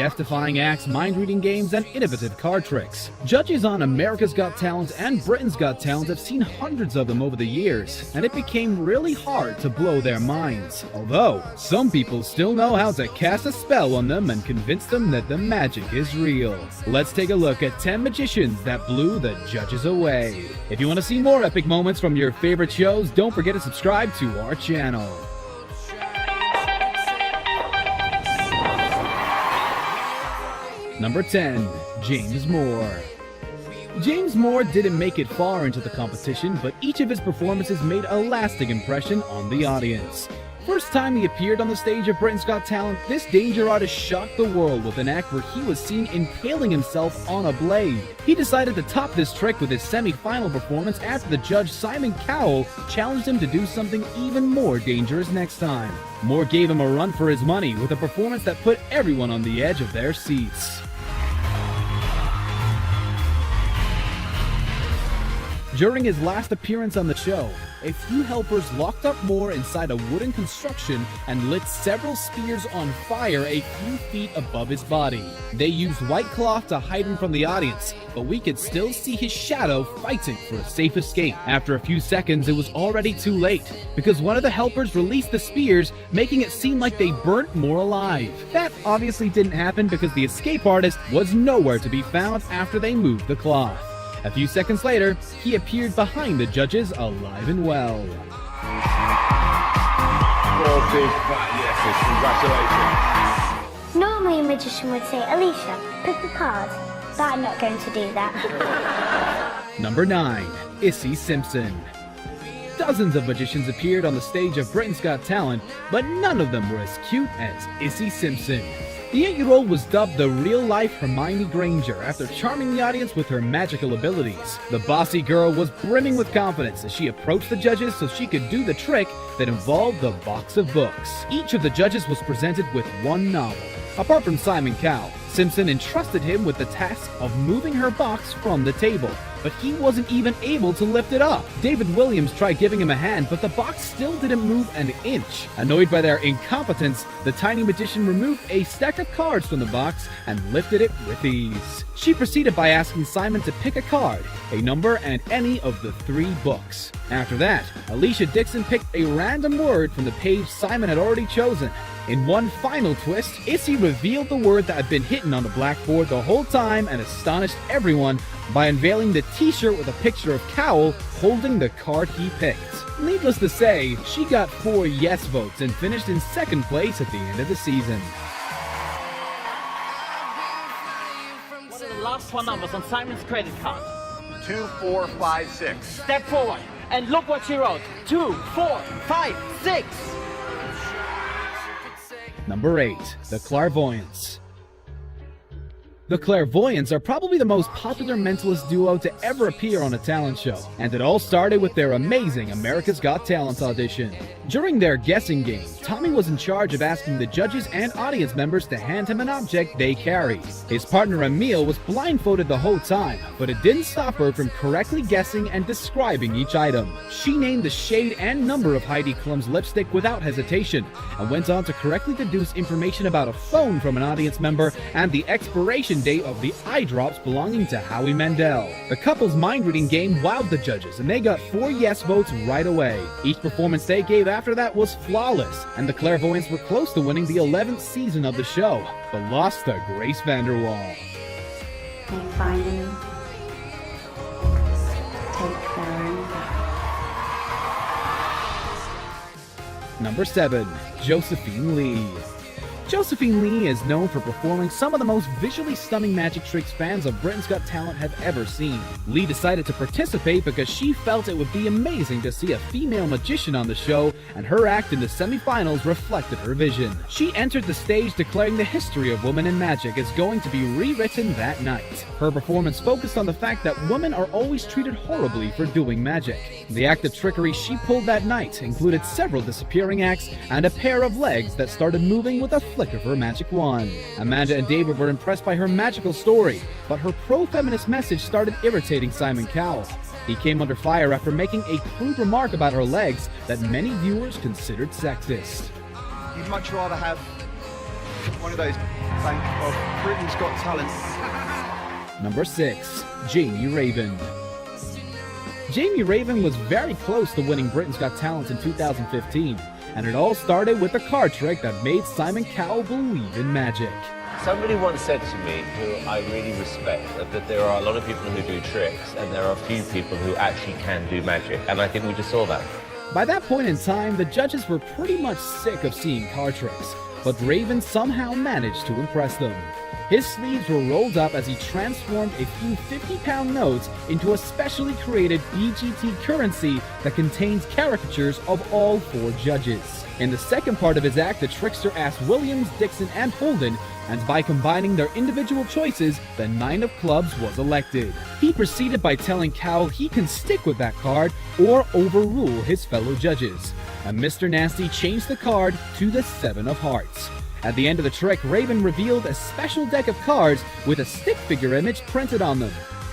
death-defying acts, mind-reading games, and innovative card tricks. Judges on America's Got Talent and Britain's Got Talent have seen hundreds of them over the years, and it became really hard to blow their minds. Although, some people still know how to cast a spell on them and convince them that the magic is real. Let's take a look at 10 magicians that blew the judges away. If you want to see more epic moments from your favorite shows, don't forget to subscribe to our channel. Number 10. James Moore. James Moore didn't make it far into the competition, but each of his performances made a lasting impression on the audience. First time he appeared on the stage of Britain's Got Talent, this danger artist shocked the world with an act where he was seen impaling himself on a blade. He decided to top this trick with his semi-final performance after the judge Simon Cowell challenged him to do something even more dangerous next time. Moore gave him a run for his money with a performance that put everyone on the edge of their seats. During his last appearance on the show, a few helpers locked up Moore inside a wooden construction and lit several spears on fire a few feet above his body. They used white cloth to hide him from the audience, but we could still see his shadow fighting for a safe escape. After a few seconds, it was already too late, because one of the helpers released the spears, making it seem like they burnt Moore alive. That obviously didn't happen because the escape artist was nowhere to be found after they moved the cloth. A few seconds later, he appeared behind the judges alive and well. Congratulations. Normally a magician would say, Alicia, pick a card, but I'm not going to do that. Number 9. Issy Simpson. Dozens of magicians appeared on the stage of Britain's Got Talent, but none of them were as cute as Issy Simpson. The 8-year-old was dubbed the real-life Hermione Granger after charming the audience with her magical abilities. The bossy girl was brimming with confidence as she approached the judges so she could do the trick that involved the box of books. Each of the judges was presented with one novel. Apart from Simon Cowell, Simpson entrusted him with the task of moving her box from the table, but he wasn't even able to lift it up. David Williams tried giving him a hand, but the box still didn't move an inch. Annoyed by their incompetence, the tiny magician removed a stack of cards from the box and lifted it with ease. She proceeded by asking Simon to pick a card, a number, and any of the 3 books. After that, Alicia Dixon picked a random word from the page Simon had already chosen. In one final twist, Issy revealed the word that had been hidden on the blackboard the whole time and astonished everyone by unveiling the t-shirt with a picture of Cowell holding the card he picked. Needless to say, she got 4 yes votes and finished in 2nd place at the end of the season. What are the last 4 numbers on Simon's credit card? 2456. Step forward and look what she wrote. 2, 4, 5, 6. Number 8. The Clairvoyants. The Clairvoyants are probably the most popular mentalist duo to ever appear on a talent show, and it all started with their amazing America's Got Talent audition. During their guessing game, Tommy was in charge of asking the judges and audience members to hand him an object they carried. His partner Emile was blindfolded the whole time, but it didn't stop her from correctly guessing and describing each item. She named the shade and number of Heidi Klum's lipstick without hesitation, and went on to correctly deduce information about a phone from an audience member and the expiration date of the eye drops belonging to Howie Mandel. The couple's mind-reading game wowed the judges, and they got 4 yes votes right away. Each performance they gave after that was flawless, and the Clairvoyants were close to winning the 11th season of the show, but lost to Grace Vanderwall. And finally, take their own path. Number 7. Josephine Lee. Josephine Lee is known for performing some of the most visually stunning magic tricks fans of Britain's Got Talent have ever seen. Lee decided to participate because she felt it would be amazing to see a female magician on the show, and her act in the semi-finals reflected her vision. She entered the stage declaring the history of women in magic is going to be rewritten that night. Her performance focused on the fact that women are always treated horribly for doing magic. The act of trickery she pulled that night included several disappearing acts and a pair of legs that started moving with a flick of her magic wand. Amanda and David were impressed by her magical story, but her pro-feminist message started irritating Simon Cowell. He came under fire after making a crude remark about her legs that many viewers considered sexist. You'd much rather have One of those bank of Britain's Got Talent. Number 6. Jamie Raven. Jamie Raven was very close to winning Britain's Got Talent in 2015, and it all started with a card trick that made Simon Cowell believe in magic. Somebody once said to me, who I really respect, that there are a lot of people who do tricks and there are a few people who actually can do magic, and I think we just saw that. By that point in time, the judges were pretty much sick of seeing card tricks, but Raven somehow managed to impress them. His sleeves were rolled up as he transformed a few 50-pound notes into a specially created BGT currency that contains caricatures of all 4 judges. In the second part of his act, the trickster asked Williams, Dixon, and Holden, and by combining their individual choices, the 9 of clubs was elected. He proceeded by telling Cowell he can stick with that card or overrule his fellow judges. And Mr. Nasty changed the card to the 7 of hearts. At the end of the trick, Raven revealed a special deck of cards with a stick figure image printed on them.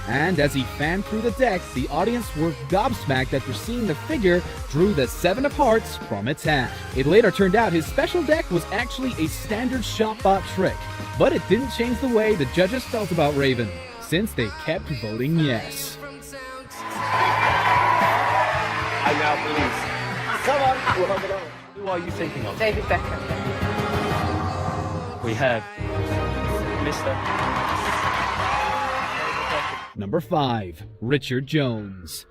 And as he fanned through the deck, the audience were gobsmacked after seeing the figure drew the 7 of hearts from its hat. It later turned out his special deck was actually a standard shop-bought trick, but it didn't change the way the judges felt about Raven, since they kept voting yes. I now believe. Come on. We'll have it on. Who are you thinking of? David Beckham. We have Mr. Number 5. Richard Jones.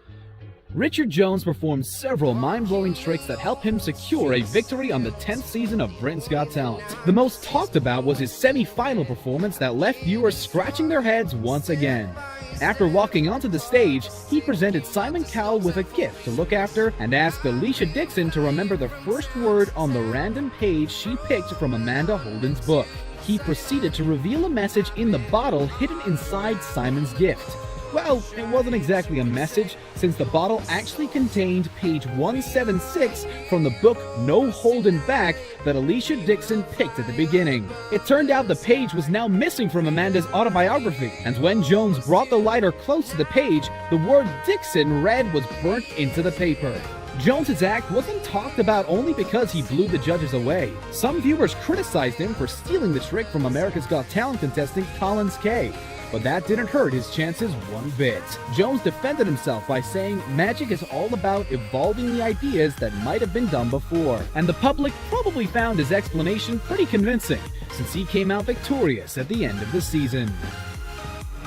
Richard Jones performed several mind-blowing tricks that helped him secure a victory on the 10th season of Britain's Got Talent. The most talked about was his semi-final performance that left viewers scratching their heads once again. After walking onto the stage, he presented Simon Cowell with a gift to look after and asked Alicia Dixon to remember the first word on the random page she picked from Amanda Holden's book. He proceeded to reveal a message in the bottle hidden inside Simon's gift. Well, it wasn't exactly a message, since the bottle actually contained page 176 from the book No Holding Back that Alicia Dixon picked at the beginning. It turned out the page was now missing from Amanda's autobiography, and when Jones brought the lighter close to the page, the word Dixon read was burnt into the paper. Jones's act wasn't talked about only because he blew the judges away. Some viewers criticized him for stealing the trick from America's Got Talent contestant Collins Kay, but that didn't hurt his chances one bit. Jones defended himself by saying magic is all about evolving the ideas that might have been done before, and the public probably found his explanation pretty convincing, since he came out victorious at the end of the season.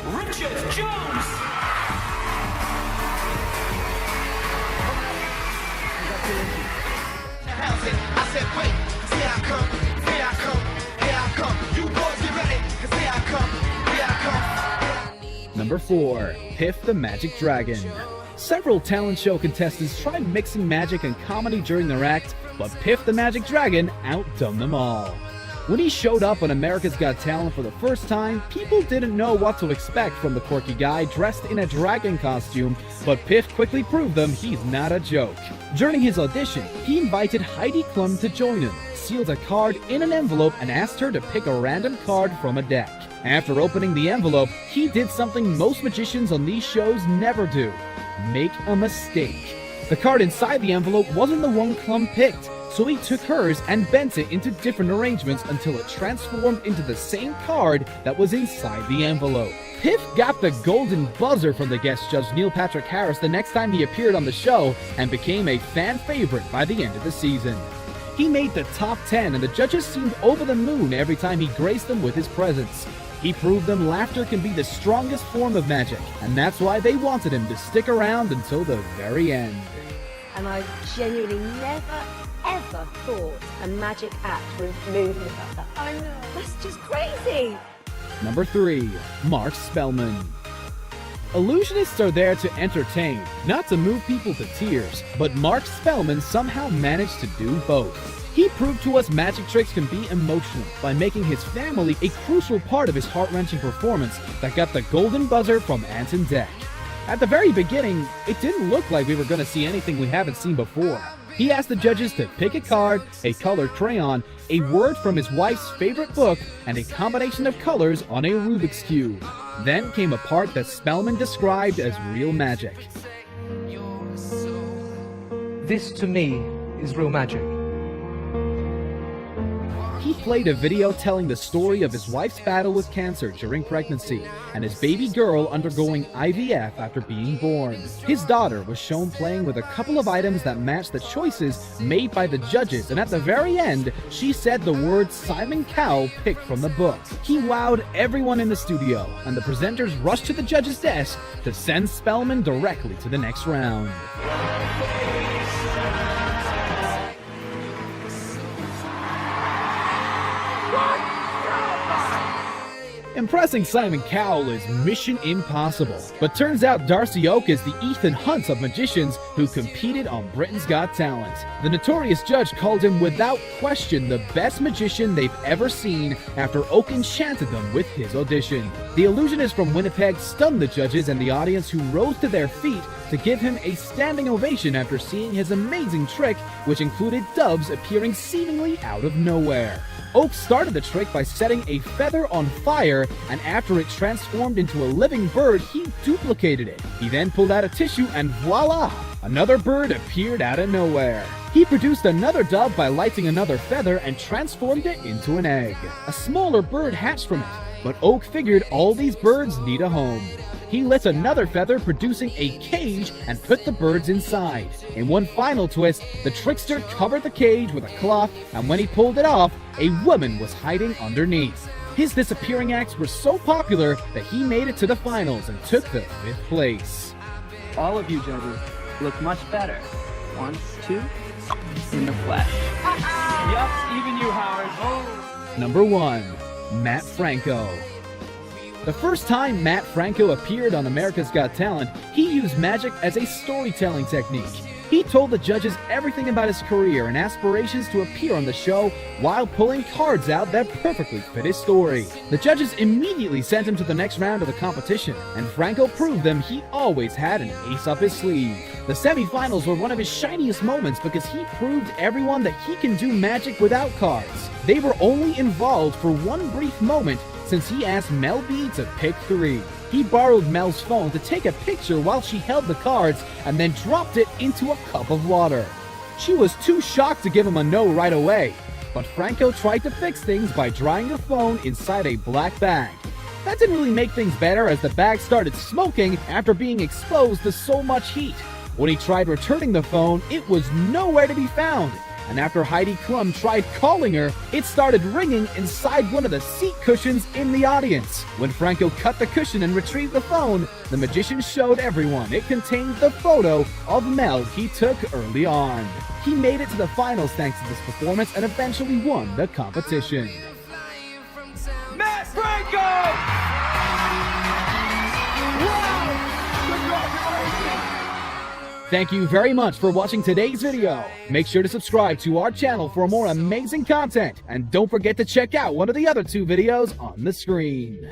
Richard Jones! I said, wait, here I come, here I come, here I come. You boys get ready, 'cause here I come, here I come. Number 4. Piff the Magic Dragon. Several talent show contestants tried mixing magic and comedy during their act, but Piff the Magic Dragon outdone them all. When he showed up on America's Got Talent for the first time, people didn't know what to expect from the quirky guy dressed in a dragon costume, but Piff quickly proved them he's not a joke. During his audition, he invited Heidi Klum to join him, sealed a card in an envelope, and asked her to pick a random card from a deck. After opening the envelope, he did something most magicians on these shows never do: make a mistake. The card inside the envelope wasn't the one Klum picked, so he took hers and bent it into different arrangements until it transformed into the same card that was inside the envelope. Piff got the golden buzzer from the guest judge Neil Patrick Harris the next time he appeared on the show and became a fan favorite by the end of the season. He made the top 10 and the judges seemed over the moon every time he graced them with his presence. He proved them laughter can be the strongest form of magic, and that's why they wanted him to stick around until the very end. And I genuinely never, ever thought a magic act would move me like that. I know. That's just crazy. Number 3. Mark Spellman. Illusionists are there to entertain, not to move people to tears, but Mark Spellman somehow managed to do both. He proved to us magic tricks can be emotional by making his family a crucial part of his heart-wrenching performance that got the golden buzzer from Anton Deck. At the very beginning, it didn't look like we were going to see anything we haven't seen before. He asked the judges to pick a card, a colored crayon, a word from his wife's favorite book, and a combination of colors on a Rubik's Cube. Then came a part that Spellman described as real magic. This, to me, is real magic. He played a video telling the story of his wife's battle with cancer during pregnancy and his baby girl undergoing IVF after being born. His daughter was shown playing with a couple of items that matched the choices made by the judges, and at the very end, she said the word Simon Cowell picked from the book. He wowed everyone in the studio, and the presenters rushed to the judge's desk to send Spellman directly to the next round. Impressing Simon Cowell is mission impossible, but turns out Darcy Oak is the Ethan Hunt of magicians who competed on Britain's Got Talent. The notorious judge called him without question the best magician they've ever seen after Oak enchanted them with his audition. The illusionist from Winnipeg stunned the judges and the audience, who rose to their feet to give him a standing ovation after seeing his amazing trick, which included doves appearing seemingly out of nowhere. Oak started the trick by setting a feather on fire, and after it transformed into a living bird, he duplicated it. He then pulled out a tissue and voila! Another bird appeared out of nowhere. He produced another dove by lighting another feather and transformed it into an egg. A smaller bird hatched from it, but Oak figured all these birds need a home. He lit another feather, producing a cage, and put the birds inside. In one final twist, the trickster covered the cage with a cloth, and when he pulled it off, a woman was hiding underneath. His disappearing acts were so popular that he made it to the finals and took the 5th place. All of you judges look much better. 1, 2, in the flesh. Yup, even you, Howard. Number 1. Matt Franco. The first time Matt Franco appeared on America's Got Talent, he used magic as a storytelling technique. He told the judges everything about his career and aspirations to appear on the show while pulling cards out that perfectly fit his story. The judges immediately sent him to the next round of the competition, and Franco proved them he always had an ace up his sleeve. The semifinals were one of his shiniest moments because he proved everyone that he can do magic without cards. They were only involved for one brief moment, since he asked Mel B to pick 3. He borrowed Mel's phone to take a picture while she held the cards and then dropped it into a cup of water. She was too shocked to give him a no right away, but Franco tried to fix things by drying her phone inside a black bag. That didn't really make things better, as the bag started smoking after being exposed to so much heat. When he tried returning the phone, it was nowhere to be found. And after Heidi Klum tried calling her, it started ringing inside one of the seat cushions in the audience. When Franco cut the cushion and retrieved the phone, the magician showed everyone it contained the photo of Mel he took early on. He made it to the finals thanks to this performance and eventually won the competition. Matt Franco! Thank you very much for watching today's video. Make sure to subscribe to our channel for more amazing content, and don't forget to check out one of the other 2 videos on the screen.